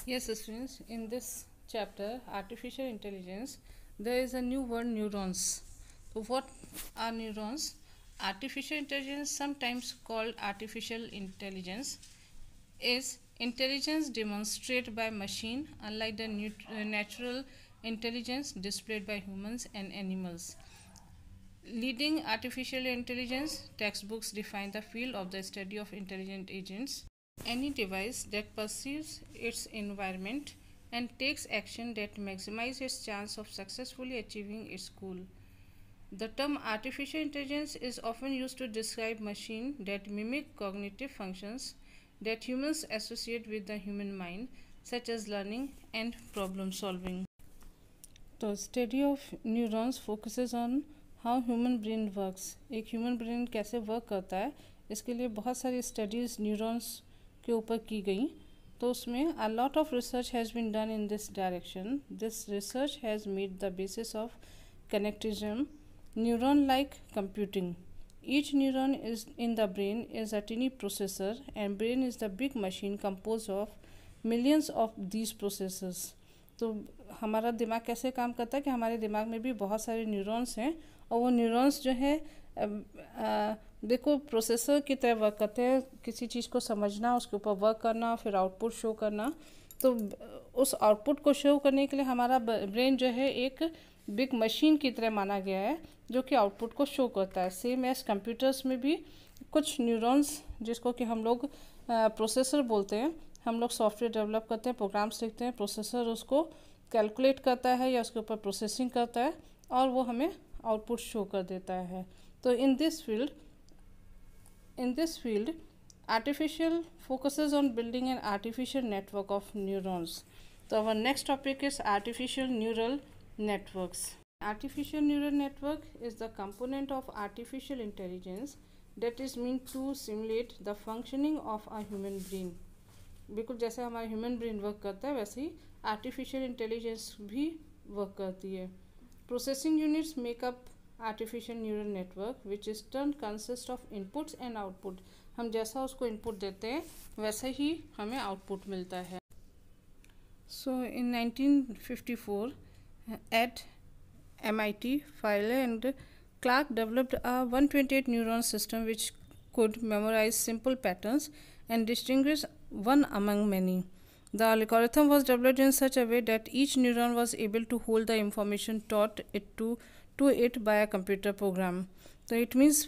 Yes, students, in this chapter, artificial intelligence, there is a new word, neurons. So, what are neurons? Artificial intelligence, sometimes called artificial intelligence, is intelligence demonstrated by machine, unlike the natural intelligence displayed by humans and animals. Leading artificial intelligence textbooks define the field of the study of intelligent agents. Any device that perceives its environment and takes action that maximizes its chance of successfully achieving its goal. The term artificial intelligence is often used to describe machines that mimic cognitive functions that humans associate with the human mind, such as learning and problem solving. The study of neurons focuses on how human brain works. एक human brain कैसे work करता है, इसके लिए बहुत सारी studies neurons के ऊपर की गई. तो उसमें a lot of research has been done in this direction. This research has made the basis of connectionism neuron like computing. Each neuron is in the brain is a tiny processor, and brain is the big machine composed of millions of these processors. तो हमारा दिमाग कैसे काम करता है कि हमारे दिमाग में भी बहुत सारे न्यूरॉन्स हैं, और वो न्यूरॉन्स जो है देखो प्रोसेसर की तरह वर्क करते हैं. किसी चीज़ को समझना, उसके ऊपर वर्क करना, फिर आउटपुट शो करना. तो उस आउटपुट को शो करने के लिए हमारा ब्रेन जो है एक बिग मशीन की तरह माना गया है, जो कि आउटपुट को शो करता है. सेम एज कंप्यूटर्स में भी कुछ न्यूरॉन्स, जिसको कि हम लोग प्रोसेसर बोलते हैं, हम लोग सॉफ्टवेयर डेवलप करते हैं, प्रोग्राम्स लिखते हैं, प्रोसेसर उसको कैलकुलेट करता है या उसके ऊपर प्रोसेसिंग करता है और वो हमें आउटपुट शो कर देता है. तो in this field artificial focuses on building an artificial network of neurons. तो our next topic is artificial neural networks. Artificial neural network is the component of artificial intelligence that is meant to simulate the functioning of a human brain. बिल्कुल जैसे हमारा human brain work करता है वैसे ही artificial intelligence भी work करती है. Processing units makeup artificial neural network which is turn consist of inputs and output. हम जैसा उसको इनपुट देते हैं वैसे ही हमें आउटपुट मिलता है. सो इन 1954 at MIT, Fowler and Clark developed a 128 neuron system which could memorize simple patterns and distinguish one among many. The algorithm was developed in such a way that each neuron was able to hold the information taught to it by a computer program. So it means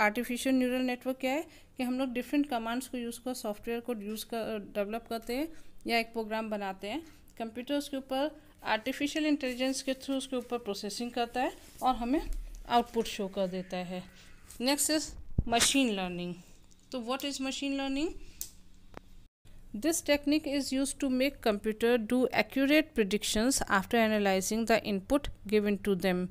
artificial neural network क्या है कि हम लोग different commands को use कर software को use कर develop करते हैं या एक प्रोग्राम बनाते हैं. कंप्यूटर उसके ऊपर आर्टिफिशियल इंटेलिजेंस के थ्रू उसके ऊपर प्रोसेसिंग करता है और हमें आउटपुट शो कर देता है. Next is machine learning. तो what is machine learning? This technique is used to make computer do accurate predictions after analysing the input given to them.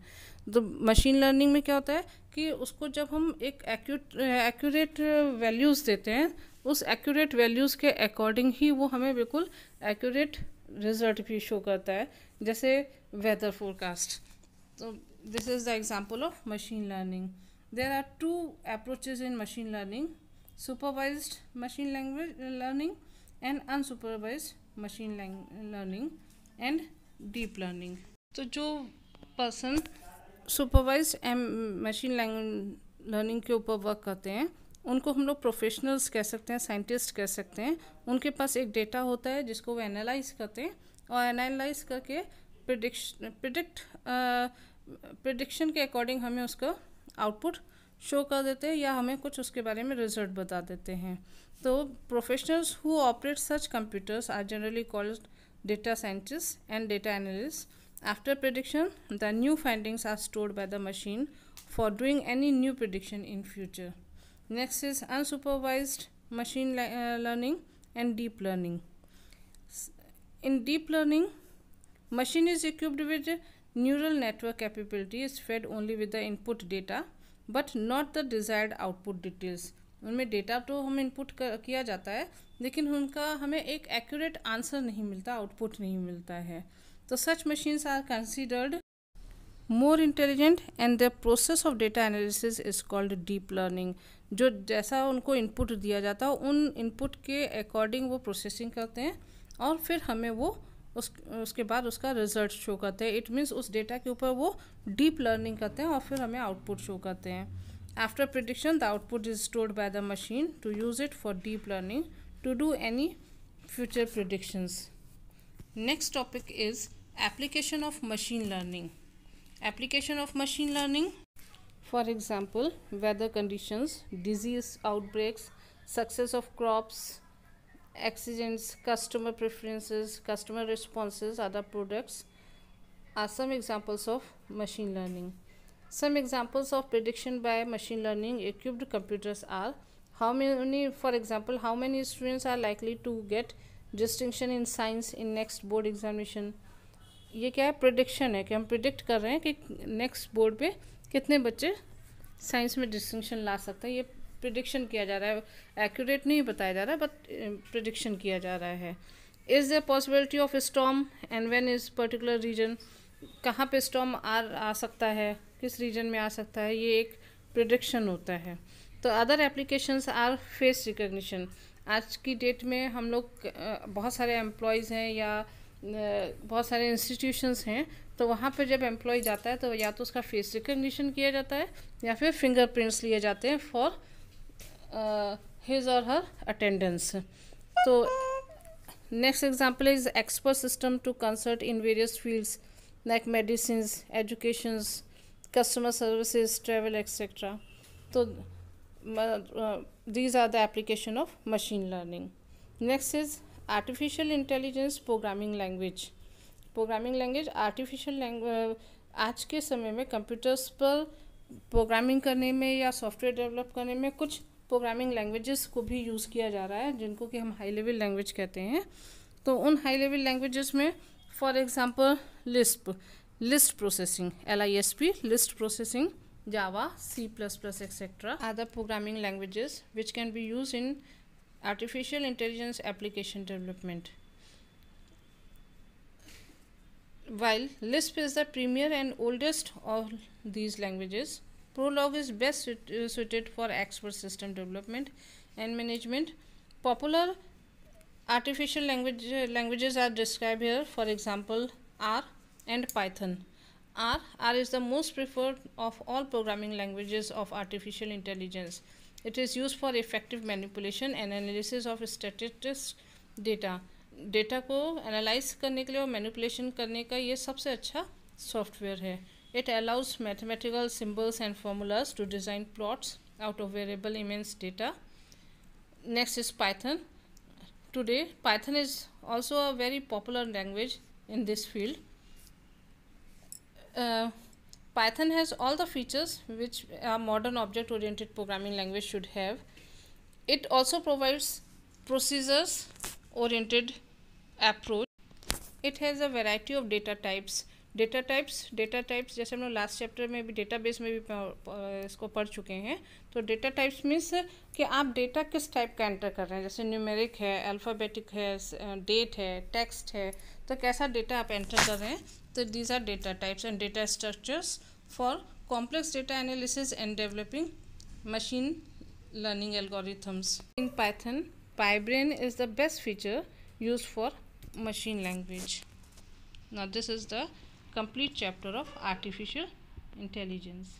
तो मशीन लर्निंग में क्या होता है कि उसको जब हम एक एक्यूरेट वैल्यूज़ देते हैं, उस एक्यूरेट वैल्यूज़ के अकॉर्डिंग ही वो हमें बिल्कुल एक्यूरेट रिजल्ट भी शो करता है, जैसे वेदर फोरकास्ट. तो this is the example of machine learning. There are two approaches in machine learning: supervised machine language learning and unsupervised machine learning and deep learning. तो जो पर्सन सुपरवाइज्ड मशीन लर्निंग के ऊपर work करते हैं उनको हम लोग प्रोफेशनल्स कह सकते हैं, साइंटिस्ट कह सकते हैं. उनके पास एक डेटा होता है जिसको वो एनालाइज करते हैं और एनालाइज करके प्रिडिक्शन के अकॉर्डिंग हमें उसका आउटपुट शो कर देते हैं या हमें कुछ उसके बारे में रिजल्ट बता देते हैं. तो professionals who operate such computers are generally called data scientist and data analyst. After prediction, the new findings are stored by the machine for doing any new prediction in future. Next is unsupervised machine learning and deep learning. In deep learning, machine is equipped with neural network capability is fed only with the input data but not the desired output details. उनमें data तो हमें input किया जाता है लेकिन उनका हमें एक एक्यूरेट आंसर नहीं मिलता, आउटपुट नहीं मिलता है. तो such machines are considered more intelligent and the process of data analysis is called deep learning. जो जैसा उनको इनपुट दिया जाता है उन इनपुट के अकॉर्डिंग वो प्रोसेसिंग करते हैं और फिर हमें वो उसके बाद उसका रिजल्ट शो करते हैं. इट मीन्स उस डेटा के ऊपर वो डीप लर्निंग करते हैं और फिर हमें आउटपुट शो करते हैं. After prediction the output is stored by the machine to use it for deep learning to do any future predictions. Next topic is application of machine learning. Application of machine learning, for example, weather conditions, disease outbreaks, success of crops, accidents, customer preferences, customer responses, other products are some examples of machine learning. Some examples of prediction by machine learning equipped computers are how many, for example, how many students are likely to get distinction in science in next board examination. ये क्या है, prediction है कि हम predict कर रहे हैं कि नेक्स्ट बोर्ड पे कितने बच्चे साइंस में डिस्टिंक्शन ला सकते हैं. ये प्रिडिक्शन किया जा रहा है, एक्यूरेट नहीं बताया जा रहा है बट प्रिडिक्शन किया जा रहा है. Is the possibility of storm and when is particular region, कहाँ पे स्टॉर्म आ सकता है, किस रीजन में आ सकता है, ये एक प्रिडिक्शन होता है. तो other applications are face recognition. आज की डेट में हम लोग बहुत सारे एम्प्लॉयज़ हैं या बहुत सारे इंस्टीट्यूशंस हैं, तो वहाँ पे जब एम्प्लॉय जाता है तो या तो उसका फेस रिकग्निशन किया जाता है या फिर फिंगरप्रिंट्स लिए जाते हैं फॉर हिज और हर अटेंडेंस. तो next example is expert system to consult in various fields like medicines, educations, customer services, travel etcetera. तो these are the application of machine learning. Next is artificial intelligence programming language. Programming language artificial language आज के समय में computers पर programming करने में या software develop करने में कुछ प्रोग्रामिंग लैंग्वेजेस को भी यूज़ किया जा रहा है जिनको कि हम हाई लेवल लैंग्वेज कहते हैं. तो उन हाई लेवल लैंग्वेजेस में for example list processing, LISP, list processing, Java, C++, etc. other programming languages which can be used in artificial intelligence application development. While Lisp is the premier and oldest of these languages, Prolog is best suited for expert system development and management. Popular artificial languages are described here, for example, R and Python. R is the most preferred of all programming languages of artificial intelligence. It is used for effective manipulation and analysis of statistics data. Data को analyse करने के लिए और manipulation करने का ये सबसे अच्छा सॉफ्टवेयर है. It allows mathematical symbols and formulas to design plots out of variable immense data. Next is Python. Today Python is also a very popular language in this field. Python has all the features which a modern object-oriented programming language should have. It also provides procedures-oriented approach. It has a variety of data types. Data types जैसे हम लोग last chapter में भी database में भी इसको पढ़ चुके हैं. तो डेटा टाइप्स मीन्स कि आप डेटा किस टाइप का एंटर कर रहे हैं. जैसे न्यूमेरिक है, अल्फ़ाबेटिक है, डेट है, टेक्स्ट है, तो कैसा डेटा आप एंटर कर रहे हैं. तो these are data types and data structures for complex data analysis and developing machine learning algorithms. In Python, PyBrain is the best feature used for machine language. Now this is the complete chapter of artificial intelligence.